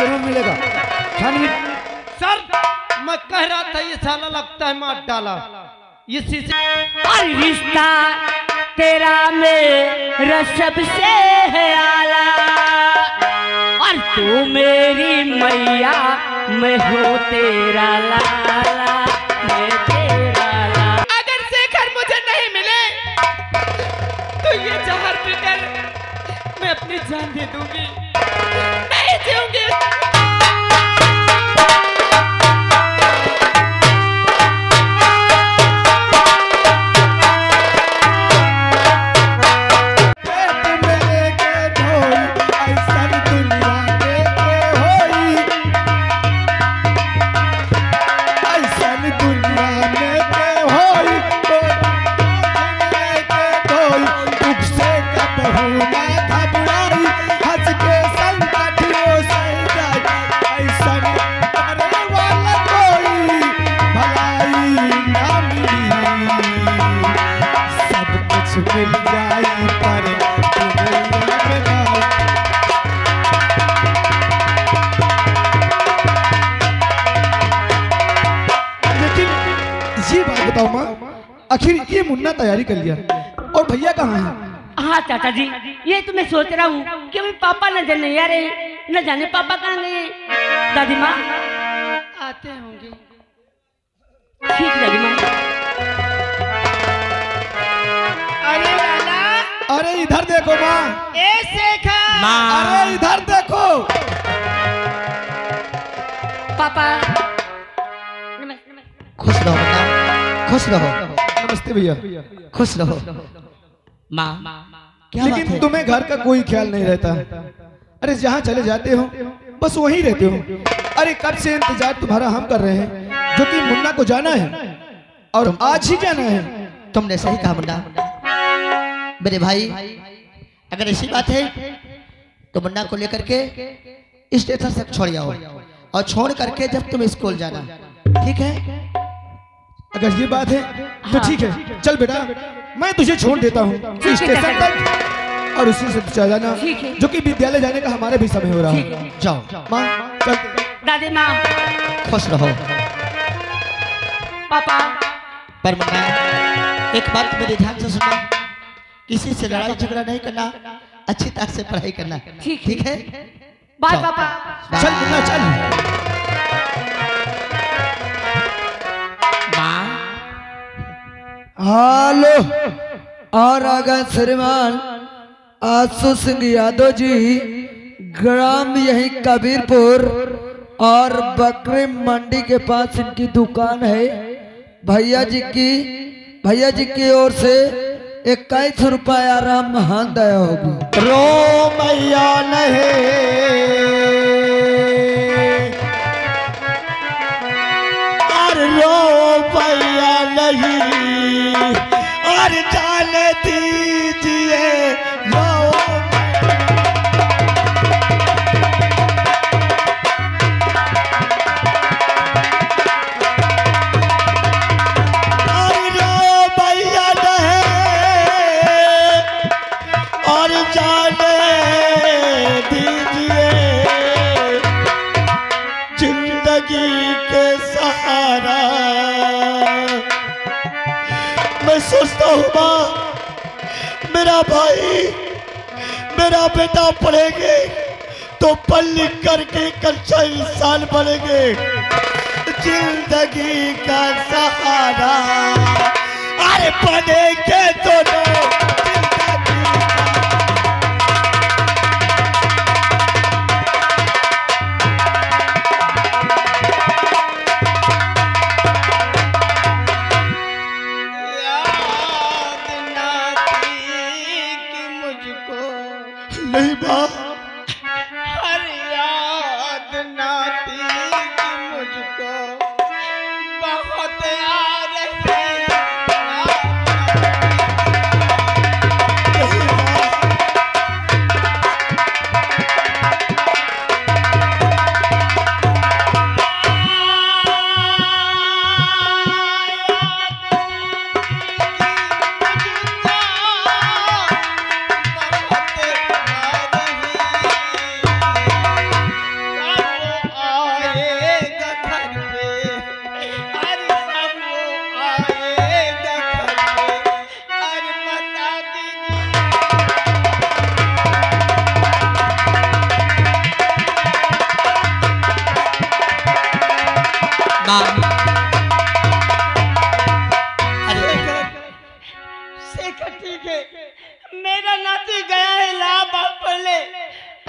जरूर मिलेगा। छानबीन। सर मैं कह रहा था ये साला लगता है मार डाला इसी से। और रिश्ता तेरा मेरा सबसे है आला, और तू मेरी मैया मैं हूँ तेरा लाला, मैं तेरा लाला। अगर शेखर मुझे नहीं मिले तो ये जहर पीकर मैं अपनी जान दे दूंगी, नहीं जीऊंगी। बताओ माँ, आखिर ये मुन्ना तैयारी कर लिया और भैया कहाँ हैं? हाँ चाचा जी, ये तो मैं सोच रहा हूँ कि अभी पापा न जाने यार, न जाने पापा कहाँ गए। दादी माँ आते होंगे। ठीक दादी माँ। अरे लाला, अरे इधर देखो माँ। ए शेखर, अरे इधर देखो। पापा खुश रहो बेटा, खुश रहो। नमस्ते भैया। खुश रहो माँ। क्या बात लेकिन है? तुम्हें घर का कोई ख्याल नहीं रहता। अरे जहाँ चले जाते हो बस वहीं रहते हो। अरे कब से इंतजार तुम्हारा हम कर रहे हैं, जो कि मुन्ना को जाना है और आज ही जाना है। तुमने सही कहा मुन्ना। मेरे भाई अगर ऐसी बात है तो मुन्ना को लेकर के स्टेशन से छोड़ आओ, और छोड़ करके जब तुम स्कूल जाना, ठीक है? अगर ये बात है तो ठीक है, चल बेटा मैं तुझे छोड़ देता हूँ स्टेशन तक, और उसी से चला जाना, जो कि विद्यालय जाने का हमारा भी समय हो रहा है। जाओ माँ चल। दादी माँ खुश रहो। पापा। पर मुन्ना एक बात मेरे ध्यान से सुनना, किसी से लड़ाई झगड़ा नहीं करना, अच्छी तरह से पढ़ाई करना, ठीक है? बाय पापा। चल मुन्ना चल। हेलो, और आगा श्रीमान आशु सिंह यादव जी, ग्राम यही कबीरपुर और बकरी मंडी के पास इनकी दुकान है। भैया जी की ओर से 21 रुपया आराम महान दया होगी। रो मैया नहीं और रो मैया नहीं, और जाने दीजिए रो। और रो मैया नहीं और जाने दीजिए, जिंदगी के सहारा मैं सोचता हूँ माँ, मेरा भाई मेरा बेटा पढ़ेंगे तो पढ़ लिख करके कच्चा इंसान बनेंगे, जिंदगी का सहारा अरे बनेंगे दोनों। नहीं माँ, हर याद नाती की मुझको बहुत आ रही शेखर ठीक है, मेरा नाती गया है इलाहाबाद पढ़ने।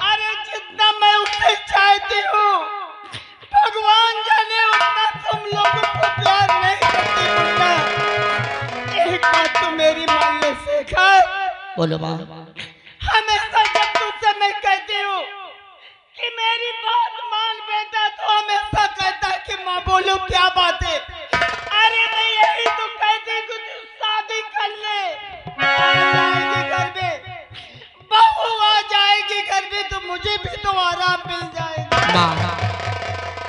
अरे जितना मैं उससे चाहती हूँ भगवान जाने उतना तुम लोगों को प्यार नहीं करती मुन्ना। एक बात तो मेरी मान ले शेखर। बोलो माँ। हमेशा जब तुझसे मैं कहती हूँ कि मेरी बात मान बेटा, तो हमेशा कहता है कि माँ बोलो क्या बात है। अरे मैं यही तो कहती कि तू शादी कर ले, आ जाएगी घर में, बहू आ जाएगी घर में, तो मुझे भी तो आराम मिल जाएगा। माँ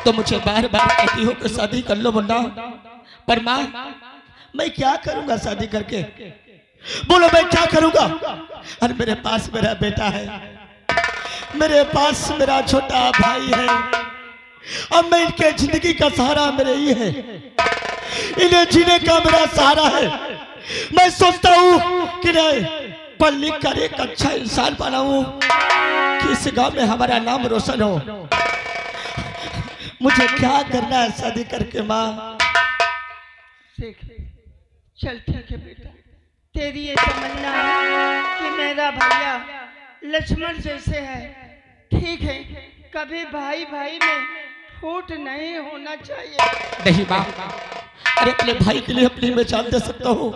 तो मुझे बार बार कहती हो कि शादी कर लो मुन्ना, पर माँ मैं क्या करूंगा शादी करके? बोलो मैं क्या करूंगा? अरे मेरे पास मेरा बेटा है, मेरे पास मेरा छोटा भाई है, अब मैं इनके जिंदगी का सहारा मेरे ही है, इन्हें जीने का मेरा सहारा है। मैं सोचता हूँ कि नहीं पढ़ लिख कर एक अच्छा इंसान बनाऊं कि इस गांव में हमारा नाम रोशन हो। मुझे क्या करना है शादी करके माँ? चल ठीक है बेटा, तेरी ये तमन्ना है कि मेरा भैया लक्ष्मण जैसे है, ठीक है, कभी भाई भाई में फूट नहीं होना चाहिए। नहीं माँ, अरे अपने भाई के लिए अपनी मैं जान दे सकता हूँ,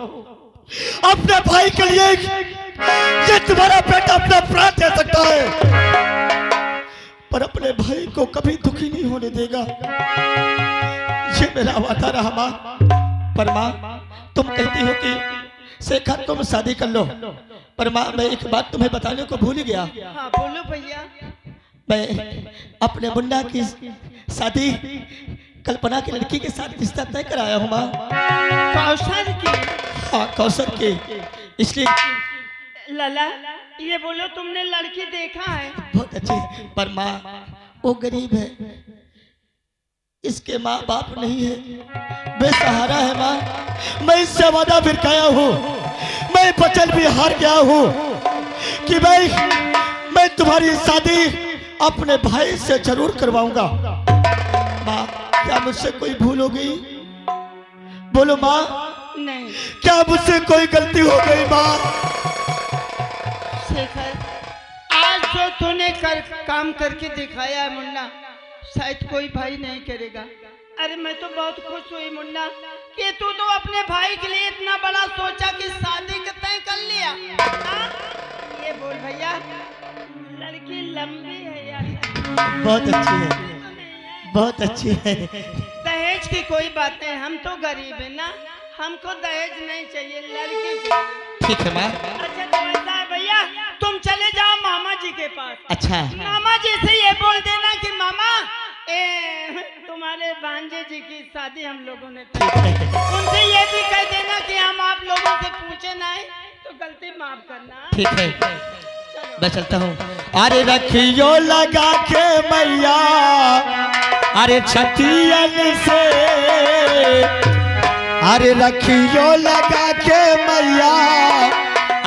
अपने भाई के लिए ये तुम्हारा बेटा अपना प्राण दे सकता है, पर अपने भाई को कभी दुखी नहीं होने देगा, ये मेरा वादा रहा माँ। पर माँ तुम कहती हो कि शेखर तुम शादी कर लो, पर माँ मैं एक बात तुम्हें बताने को भूल ही गया। हाँ बोलो भैया। मैं अपने मुन्ना की शादी कल्पना की लड़की के साथ रिश्ता तय कराया हूँ माँ। कौशल की? हाँ कौशल की। इसलिए लला ये बोलो तुमने लड़की देखा है? बहुत अच्छी, पर माँ वो गरीब है, इसके माँ बाप नहीं है, बेसहारा है माँ। मैं इससे वादा फिर खाया हूँ, मैं वचन भी हार गया हूँ कि मैं तुम्हारी शादी अपने भाई से जरूर करवाऊंगा। माँ क्या मुझसे कोई भूल हो गई? बोलो माँ। नहीं। क्या मुझसे कोई गलती हो गई माँ? शेखर आज जो तूने काम करके दिखाया है मुन्ना, शायद कोई भाई नहीं करेगा। अरे मैं तो बहुत खुश हुई मुन्ना कि तू तो अपने भाई के लिए इतना बड़ा सोचा कि शादी का तय कर लिया। ये बोल भैया, लड़की लंबी है यार? बहुत अच्छी है, बहुत अच्छी है। दहेज की कोई बात नहीं, हम तो गरीब है ना, हमको दहेज नहीं चाहिए, लड़की चाहिए। ठीक है माँ। अच्छा तो ऐसा है भैया, तुम चले जाओ मामा जी के पास। अच्छा। मामा जी से ये बोल देना कि मामा तुम्हारे भांजे जी की शादी हम लोगों ने की। उनसे ये भी कह देना कि हम आप लोगों से पूछे नहीं तो गलती माफ करना। ठीक है मैं चलता हूँ। अरे रखियो लगा के मैया, अरे छतियन से, अरे रखियो लगा के मैया,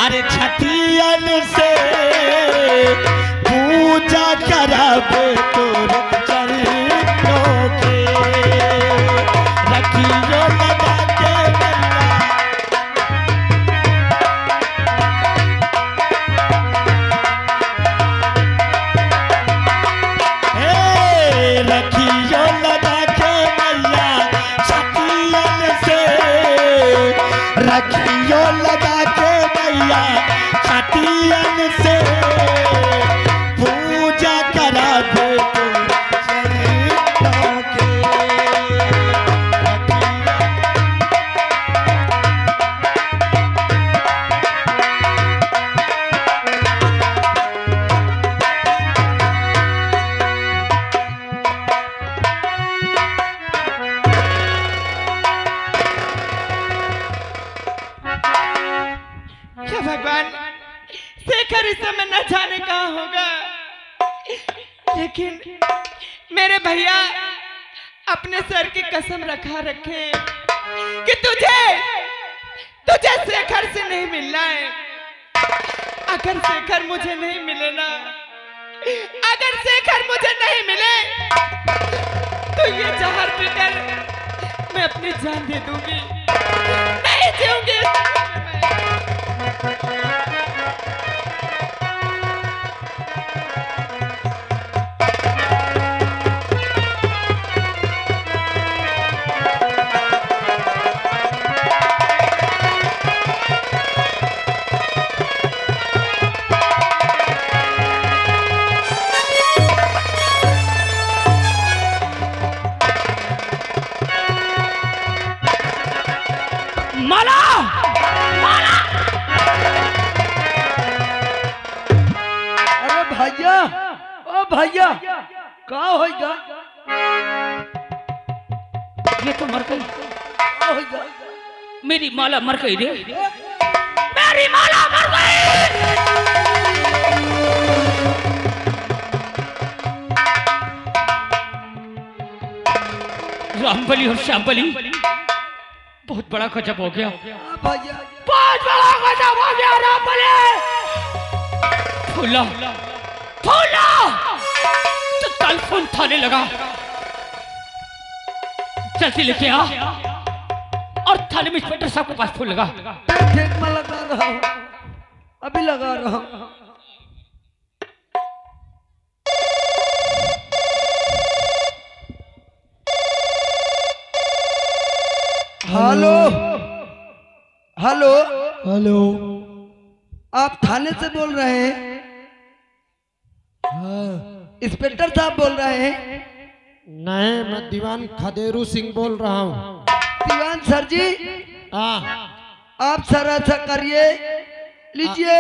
अरे छतियन से, पूजा कराबे तोर चरणों के, रखियो लगा के मैया। रखियो लगा के मैया छतियन से, रखियो लगा के मैया छतियन से, पूजा करा दे चरणों के। क्या भगवान, शेखर इस समय न जाने कहाँ होगा, लेकिन मेरे भैया अपने सर की कसम रखा रखे कि तुझे शेखर से नहीं मिलना है। अगर शेखर मुझे नहीं मिले ना, अगर शेखर मुझे नहीं मिले तो ये जहर पीकर भैया का होगा? ये तो मर गई। का होगा? मेरी माला मर गई रे, मेरी माला मर गई। रामबली और श्यामबली, बहुत बड़ा गजब हो गया भैया, बहुत बड़ा गजब हो गया रामबली। फूला फूला तो टेलीफोन थाने लगा, जल्दी लेके आ। और थाने में इंस्पेक्टर साहब के पास फोन लगा। ठीक में लगा रहा हूँ, अभी लगा रहा हूँ। हेलो हेलो हेलो, आप थाने से बोल रहे हैं? हाँ। इंस्पेक्टर साहब बोल रहे हैं? नहीं, मैं दीवान खदेरू सिंह बोल रहा हूँ। दीवान सर जी, हाँ, आप सर ऐसा करिए, लीजिए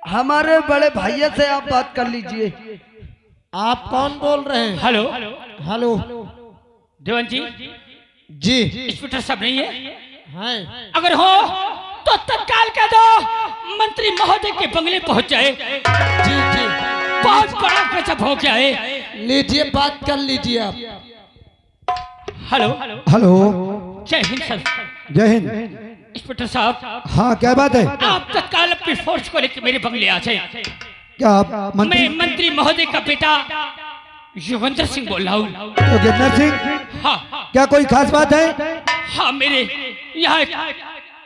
हमारे बड़े भैया से आप बात कर लीजिए। आप कौन बोल रहे हैं? हेलो हेलो देवन जी, जी, इंस्पेक्टर साहब नहीं है? हैं। अगर हो तो तत्काल कह दो मंत्री महोदय के बंगले पहुंच जाए। जी जी, बहुत बड़ा गजब हो गया है। लीजिए, बात कर लीजिए आप। हेलो हेलो, जय हिंद सर। जय हिंद। इंस्पेक्टर साहब, हाँ, क्या बात है? आप तत्काल अपनी फोर्स को लेकर मेरे बंगले आ जाए। क्या आप मंत्री मैं मंत्री महोदय का बेटा योगेंद्र सिंह बोल रहा हूँ। योगेंद्र सिंह? हाँ क्या कोई खास बात है? हाँ, मेरे यहाँ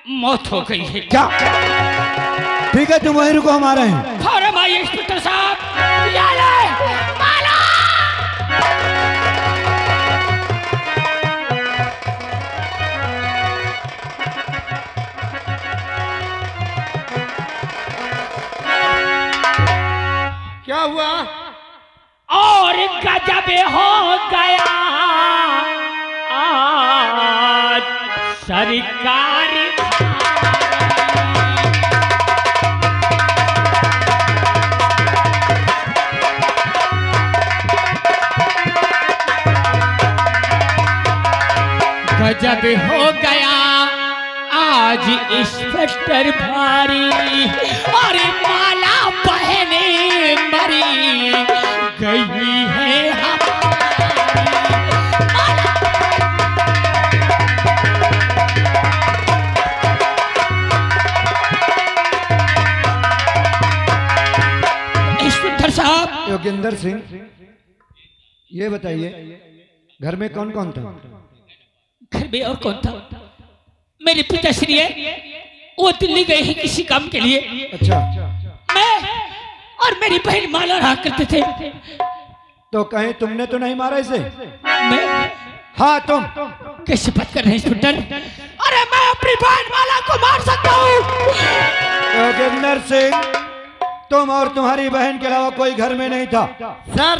मौत हो गई है। क्या? ठीक है, तुम वहीं रुको, हम आ रहे हैं। फौरन आइए इंस्पेक्टर साहब। ये ले, माला। क्या हुआ? और गजब हो गया आज सरकारी। गजब हो गया आज इंस्पेक्टर भारी, और माला बहने मरी गई है हमारी। इंस्पेक्टर साहब, योगेंद्र सिंह, ये बताइए घर में कौन कौन था? घर में और कौन था? मेरे पिताश्री है, वो दिल्ली गए हैं किसी काम के लिए। अच्छा, मैं और मेरी बहन माला रहा करते थे। तो कहीं तुमने तो नहीं मारा इसे? मैं? हाँ, तुम। कैसे बात कर रहे हैं इंस्पेक्टर? अरे मैं अपनी बहन माला को मार सकता हूँ। योगेंद्र सिंह, तुम और तुम्हारी बहन के अलावा कोई घर में नहीं था। सर,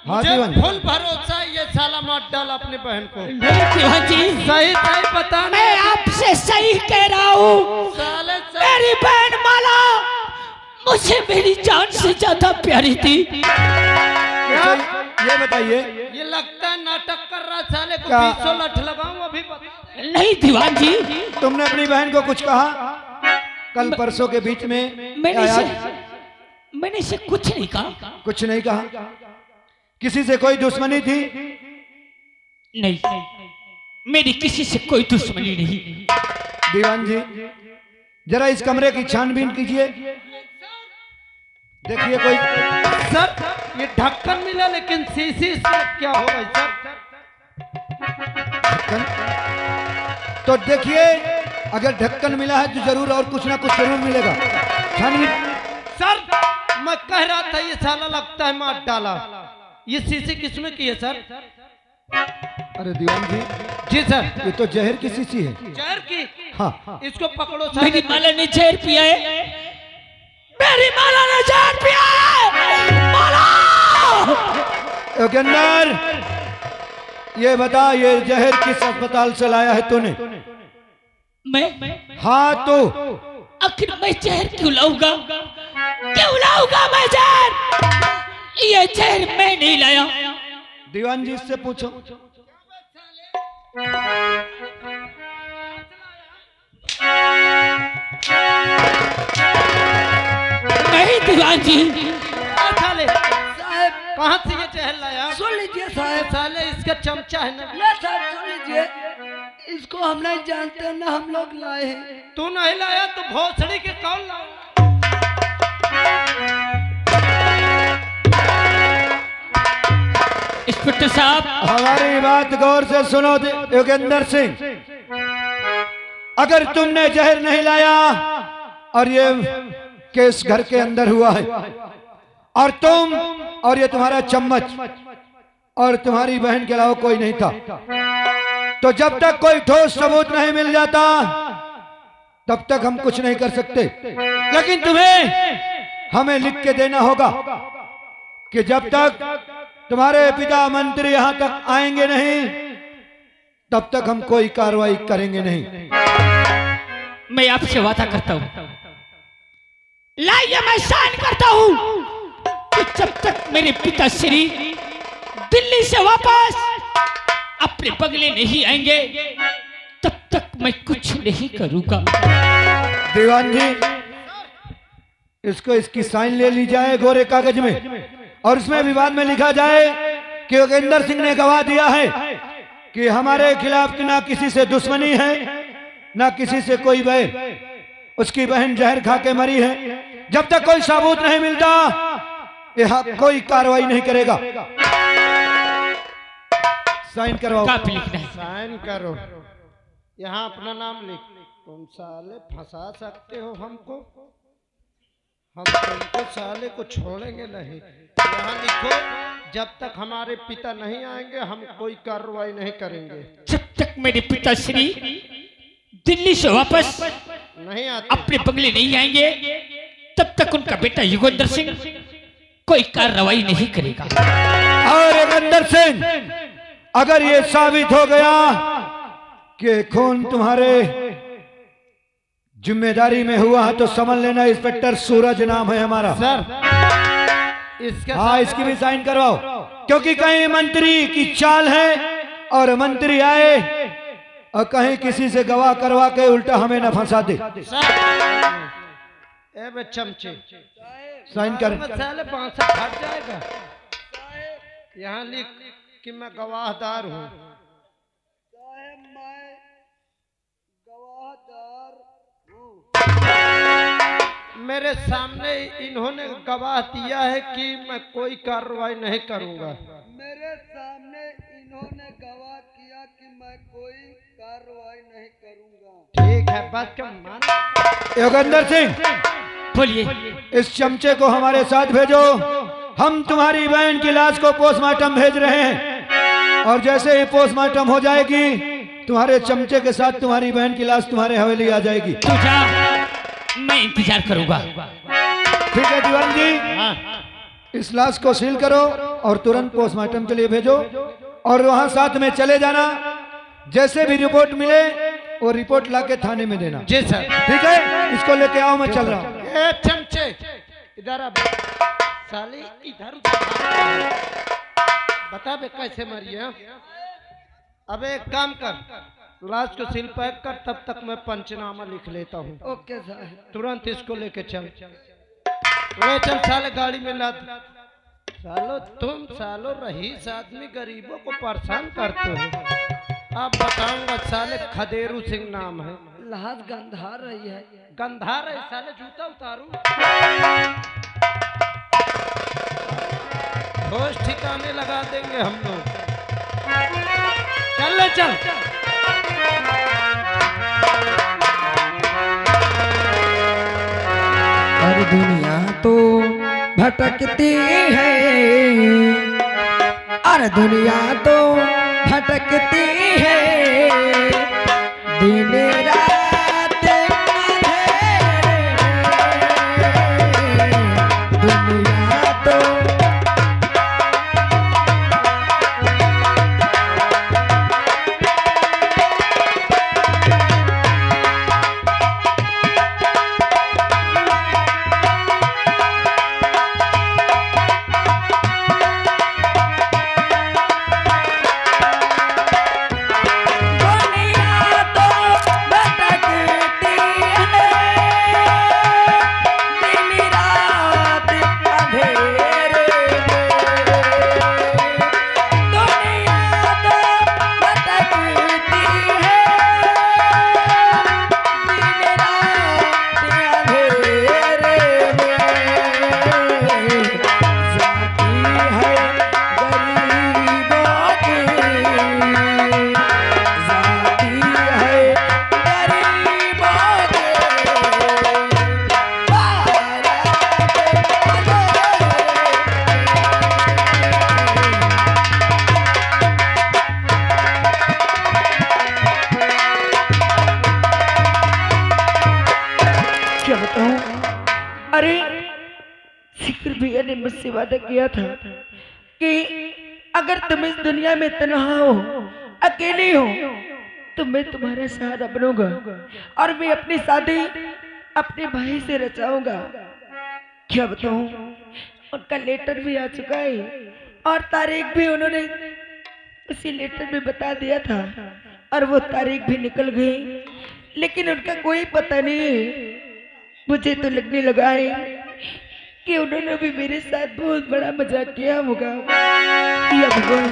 हाँ मुझे दीवान। फुल भरोसा, ये साला मार डाला अपनी बहन को। नहीं दीवान जी, सही सही बता। मैं आपसे सही कह रहा हूँ। साले मेरी बहन माला मुझे मेरी जान से ज्यादा प्यारी थी। अच्छा, ये बताइए, ये लगता है नाटक कर रहा, साले को क्या? 200 लठ लगाऊं अभी। नहीं दीवान जी, तुमने अपनी बहन को कुछ कहा कल परसों के बीच में? मैंने इसे कुछ नहीं कहा। कुछ नहीं कहा? किसी से कोई दुश्मनी थी? नहीं, मेरी किसी से कोई दुश्मनी नहीं। दीवान जी, जरा इस कमरे की छानबीन कीजिए, देखिए कोई। सर, ये ढक्कन मिला लेकिन शीशी इसमें क्या होगा सर? ढक्कन? तो देखिए, अगर ढक्कन मिला है तो जरूर और कुछ ना कुछ जरूर मिलेगा। छानबीन। सर, मैं कह रहा था ये साला लगता है मार डाला। ये शीशी किसमें की है सर? अरे दीवान जी, जी सर। ये तो जहर की शीशी है। जहर की? हाँ। इसको पकड़ो मेरी सर। माला ने जहर पिया है। मेरी माला ने जहर पिया है। माला! योगेंद्र, ये बता, ये जहर किस अस्पताल से लाया है तूने? मैं? हाँ, तो आखिर मैं जहर क्यों लाऊंगा? क्यों लाऊंगा मैं जहर? ये जहर मैं नहीं लाया। दीवान जी से पूछो। नहीं दीवान जी। साले साहब कहाँ से ये जहर लाया? सुन लीजिए साहब। साले इसका चमचा है ना। ले साहब सुन लीजिए, इसको हम नहीं जानते ना, हम लोग लाए हैं। तू नहीं लाया तो भोसड़ी के कौन लाया? इंस्पेक्टर साहब हमारी बात गौर से सुनो योगेंद्र सिंह, अगर तुमने जहर नहीं लाया और ये केस घर के अंदर हुआ है और तुम और ये तुम्हारा चम्मच और तुम्हारी बहन के अलावा कोई नहीं था, तो जब तक कोई ठोस सबूत नहीं मिल जाता तब तक हम कुछ नहीं कर सकते। लेकिन तुम्हें हमें लिख के देना होगा कि जब तक तुम्हारे पिता मंत्री यहां तक आएंगे नहीं तब तक हम कोई कार्रवाई करेंगे नहीं। मैं आपसे वादा करता हूं, लाइए मैं साइन करता हूं कि जब तक मेरे पिताश्री दिल्ली से वापस अपने बंगले नहीं आएंगे तब तक मैं कुछ नहीं करूंगा। दीवान जी, इसकी साइन ले ली जाए गोरे कागज में और उसमें विवाद में लिखा जाए कि योगेंद्र सिंह ने गवाह दिया है कि हमारे खिलाफ ना किसी से दुश्मनी है ना किसी से कोई बैर, उसकी बहन जहर खा के मरी है। जब तक कोई सबूत नहीं मिलता यहाँ कोई कार्रवाई नहीं करेगा। साइन करवाओ। काफी लिखना है। साइन करो। यहाँ अपना नाम लिख। तुम साले फंसा सकते हो हमको, हम तुमको साले को छोड़ेंगे नहीं। यहाँ लिखो, जब तक हमारे पिता नहीं आएंगे हम कोई कार्रवाई नहीं करेंगे। जब तक मेरे पिताश्री दिल्ली से वापस नहीं आते अपने बंगले नहीं आएंगे तब तक उनका बेटा योगेंद्र सिंह कोई कार्रवाई नहीं करेगा। और योगेंद्र सिंह, अगर ये साबित हो गया कि खून तुम्हारे जिम्मेदारी में हुआ है तो समझ लेना इंस्पेक्टर सूरज नाम है हमारा। सर इसका हाँ, इसकी भी साइन करवाओ, क्योंकि कहीं मंत्री की चाल है और मंत्री आए और कहीं किसी से गवाह करवा के उल्टा हमें न फंसा दे। ए बे चमचे, साइन कर। साले बांसा फट जाएगा। यहाँ लिख कि मैं गवाहदार हूँ। साहब मैं गवाहदार हूँ। मेरे सामने इन्होंने गवाह दिया है कि मैं कोई कार्रवाई नहीं करूँगा। मेरे सामने इन्होंने गवाह किया कि मैं कोई कार्रवाई नहीं करूँगा। ठीक है, बात का मान। योगेंद्र सिंह, बोलिए। इस चमचे को हमारे साथ भेजो। हम तुम्हारी बहन की लाश को पोस्टमार्टम भेज रहे हैं और जैसे ही पोस्टमार्टम हो जाएगी तुम्हारे चमचे के साथ तुम्हारी बहन की लाश तुम्हारे हवेली आ जाएगी। तू जा, मैं इंतजार करूंगा। ठीक है दीवान जी, इस लाश को सील करो और तुरंत पोस्टमार्टम के लिए भेजो और वहां साथ में चले जाना। जैसे भी रिपोर्ट मिले वो रिपोर्ट लाके थाने में देना। जी सर। ठीक है, इसको लेके आओ, मैं चल रहा हूँ। ए चमचे, इधर आ। साली इधर उधर बता बे कैसे मरी है। अब एक काम कर, लाश को सील पैक कर, तब तक मैं पंचनामा लिख लेता हूँ। ओके साहब। तुरंत इसको लेके चल। ले चल साले, गाड़ी में लाद। सालो तुम सालो रईस आदमी गरीबों को परेशान करते हो। अब बताऊंगा, साले खदेरू सिंह नाम है। लाश गंधार रही है। गंधार है साले, जूता उतारू। होश ठिकाने लगा देंगे हम लोग। चल ले चल। और दुनिया तो भटकती है, और दुनिया तो भटकती है, दिन रात अंधेरे, दुनिया तो से वादा किया था कि अगर तुम इस दुनिया में तन्हा हो, अकेले हो, तो मैं तुम्हारा सहारा बनूंगा और मैं अपनी शादी अपने भाई से रचाऊंगा। क्या बताऊं, उनका लेटर भी आ चुका है और तारीख भी उन्होंने उसी लेटर में बता दिया था और वो तारीख भी निकल गई, लेकिन उनका कोई पता नहीं है। मुझे तो लगने लगा है कि उन्होंने भी मेरे साथ बहुत बड़ा मजाक किया होगा। या भगवान,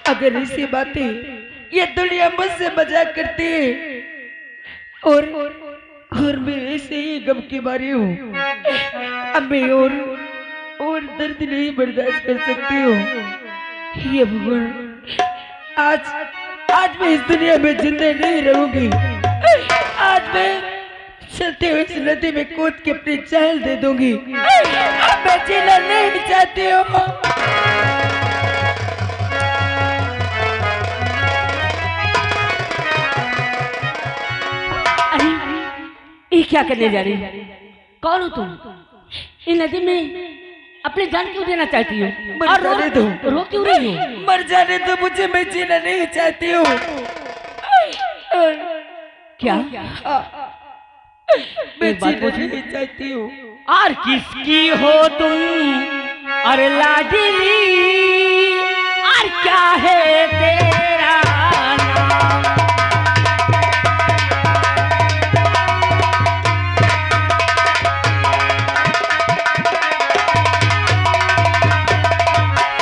अगर ऐसी बातें ये दुनिया मुझसे मजाक करती है और मैं ऐसे ही गम की मारी हूँ, अब मैं और दर्द नहीं बर्दाश्त कर सकती हूँ। ये भगवान, आज मैं इस दुनिया में जिंदा नहीं रहूंगी। आज मैं चलते हुए इस नदी में कूद के अपनी जान दे दूंगी। अब मैं जीना नहीं चाहती हूँ। ये क्या करने जा रही है? कौन हो तुम? इन नदी में अपनी जान क्यों देना चाहती हो? मर जाने दो। रो क्यों रही हो? मर जाने दो मुझे, मैं जीना नहीं चाहती हूँ। क्या? मैं जीना नहीं चाहती हूँ। और किसकी हो तुम? अरे लाडली, और क्या है तेरा नाम?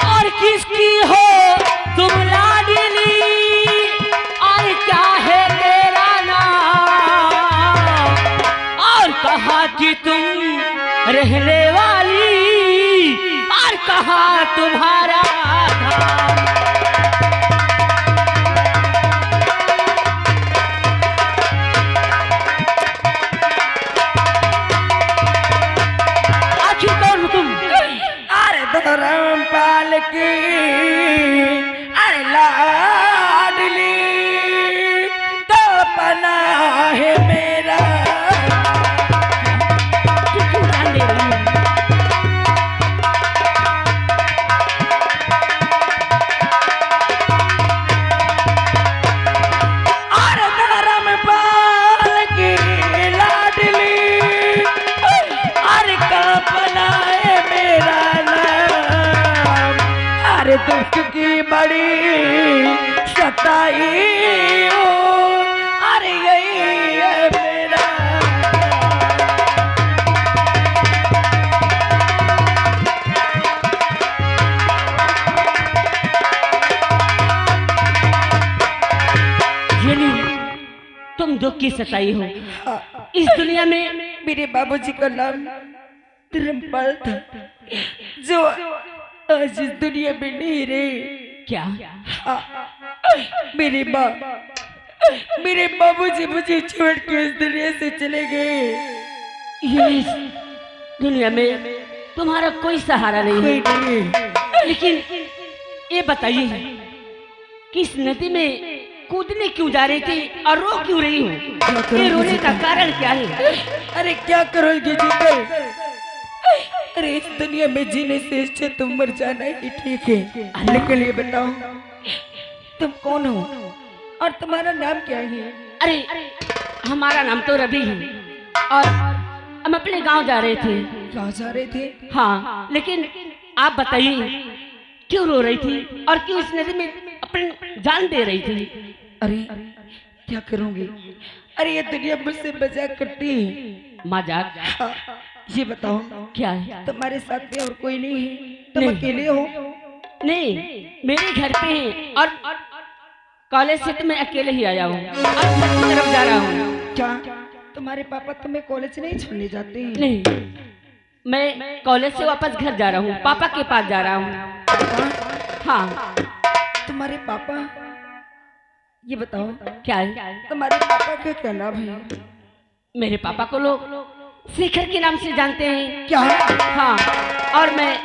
और किसकी हो तुम लाडली, और क्या है तेरा नाम? और कहा कि तुम रहने वाली, और कहा तुम्हारा धाम? आखिर कौन हो तुम? अरे धर्मपाल की, अरे लाडली, तो पना है मेरा। तू क्यों जान दे रही है? अरे धर्मपाल की लाडली, अरे का पना है मेरा नाम। अरे दुख की बड़ी सताई हो, अरे यही है मेरा। यानी तुम दुख की सताई हो। इस दुनिया में मेरे बाबूजी का नाम धर्मपाल था, जो आज इस दुनिया में नहीं रहे। क्या? मेरी माँ, मेरे बाबूजी मुझे छोड़ के इस दुनिया से चले गए। ये इस दुनिया में तुम्हारा कोई सहारा नहीं कोई है। नहीं है। लेकिन ये बताइए कि इस नदी में कूदने क्यों जा रही थी और रो क्यों रही हो? ये रोने का कारण क्या है? अरे क्या करोगे जीकर? अरे इस दुनिया में जीने से अच्छा तुम मर जाना ही ठीक है। लेकिन ये बताओ, तुम कौन हो और तुम्हारा नाम क्या है? अरे हमारा नाम तो रवि है और हम अपने गांव जा रहे थे। कहाँ जा रहे थे? हाँ, लेकिन आप बताइए क्यों रो रही थी और क्यों इस नदी में अपनी जान दे रही थी? अरे क्या करूंगी? अरे ये दुनिया मुझसे मजाक करती है। मजाक? हाँ, ये बताओ, क्या है? तुम्हारे साथ में और कोई नहीं है? तुम नहीं। अकेले हो? नहीं, मेरे घर पे हैं और कॉलेज से तो मैं अकेले ही आया हूँ। अब घर की तरफ जा रहा हूँ। क्या तुम्हारे पापा तुम्हें कॉलेज नहीं छोड़ने जाते हैं? नहीं, मैं कॉलेज से वापस घर जा रहा हूँ, पापा के पास जा रहा हूँ। हाँ। तुम्हारे पापा, ये बताओ क्या है? तुम्हारे पापा का क्या नाम है? मेरे पापा को लोग शेखर के नाम से जानते हैं। क्या? हाँ, और मैं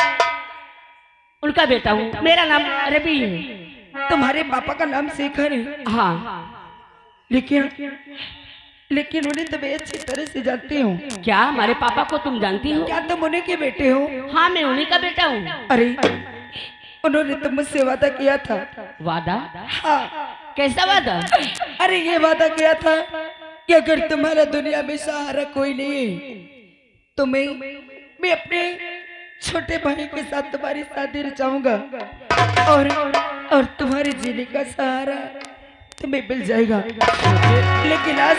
उनका बेटा हूँ। मेरा नाम रवि है। तुम्हारे पापा का नाम शेखर है? हाँ। लेकिन लेकिन उन्हें तो मैं अच्छी तरह से जानती हूँ। क्या हमारे पापा को तुम जानती हो? क्या तुम उन्हीं के बेटे हो? हाँ, मैं उन्हीं का बेटा हूँ। अरे उन्होंने तो मुझसे वादा किया था। वादा? हाँ। कैसा वादा? अरे ये वादा किया था कि अगर तुम्हारा दुनिया में सहारा कोई नहीं है तो मैं अपने छोटे भाई के साथ तुम्हारी शादी रचाऊंगा और तुम्हारे जीने का सहारा तुम्हें मिल जाएगा। लेकिन आज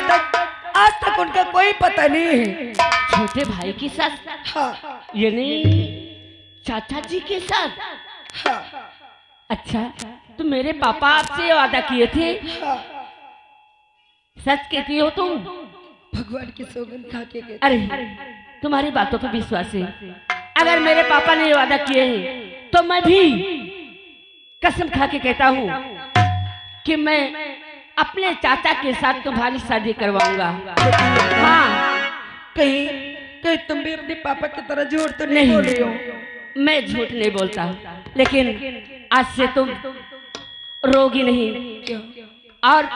तक उनका कोई पता नहीं है। छोटे भाई के साथ? हाँ। यानी चाचा जी के साथ? हाँ। अच्छा, तो मेरे पापा आपसे वादा किए थे? हाँ। सच कहती हो तुम? भगवान की सौगंध खा के कहती। अरे तुम्हारी बातों पर विश्वास है। अगर मेरे पापा ने वादा किए हैं तो मैं भी कसम खा के कहता हूँ कि मैं अपने चाचा के साथ तुम्हारी शादी करवाऊंगा। हाँ। कहीं तुम भी अपने पापा की तरह झूठ तो नहीं बोल रही हो? मैं झूठ नहीं बोलता, लेकिन आज से तुम रोगी नहीं। और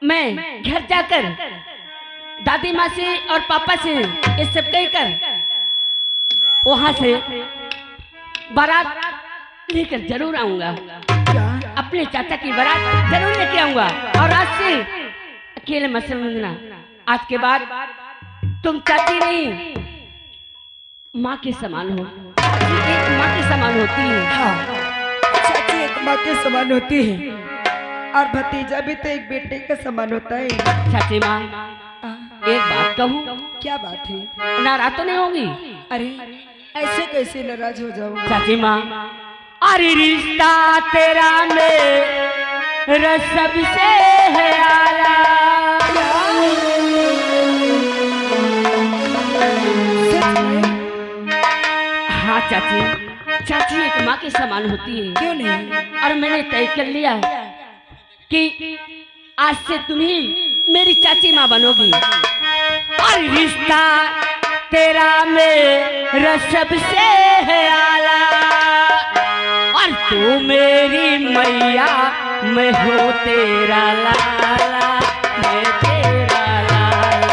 मैं घर जाकर दादी माँ से और पापा से ये सब कहकर वहां से बारात लेकर जरूर आऊंगा। अपने चाचा की बारात जरूर लेके आऊंगा। और आज से अकेले मत समझना, आज के बाद तुम चाची नहीं माँ के समान हो। चाची एक माँ के समान होती है। हाँ, चाची एक माँ के समान होती है और भतीजा भी तो एक बेटे का समान होता है। चाची माँ, एक बात कहूँ? क्या बात है? नाराज तो नहीं होगी? अरे ऐसे कैसे नाराज हो जाऊँ? चाची माँ, अरे रिश्ता तेरा मेरा सबसे है आला। हाँ चाची एक माँ के समान होती है। क्यों नहीं? और मैंने तय कर लिया कि आज से तुम ही मेरी चाची माँ बनोगी। और रिश्ता तेरा मेरा सबसे है आला, और तू मेरी मैया, मैं हूँ तेरा लाला, मैं तेरा लाला।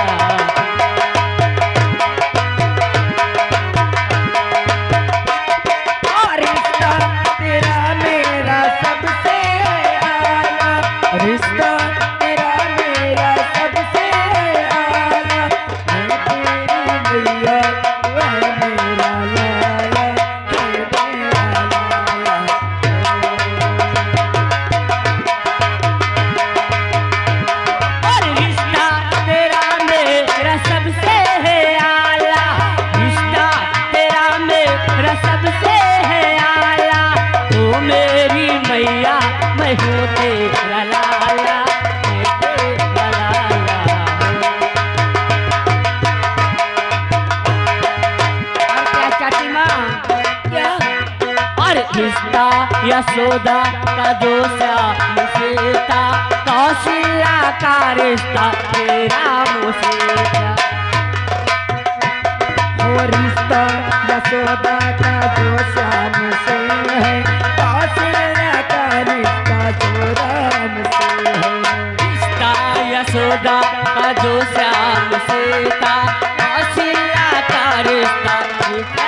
और रिश्ता तेरा मेरा सबसे आला, रिश्ता तेरा मेरा सबसे आला, मैं तेरी मैया, वह मेरा लाला, मैं तेरा लाला। और रिश्ता तेरा मेरा सबसे है आला, रिश्ता तेरा मेरा सबसे है आला, तू मेरी मैया, मैं हूँ तेरा लाला, मैं तेरा लाला। और क्या चाची माँ? क्या? और रिश्ता यशोदा का जो श्याम से था, कौशल्या का रिश्ता तेरा मुझसे था। और रिश्ता यशोदा का जो श्याम से है,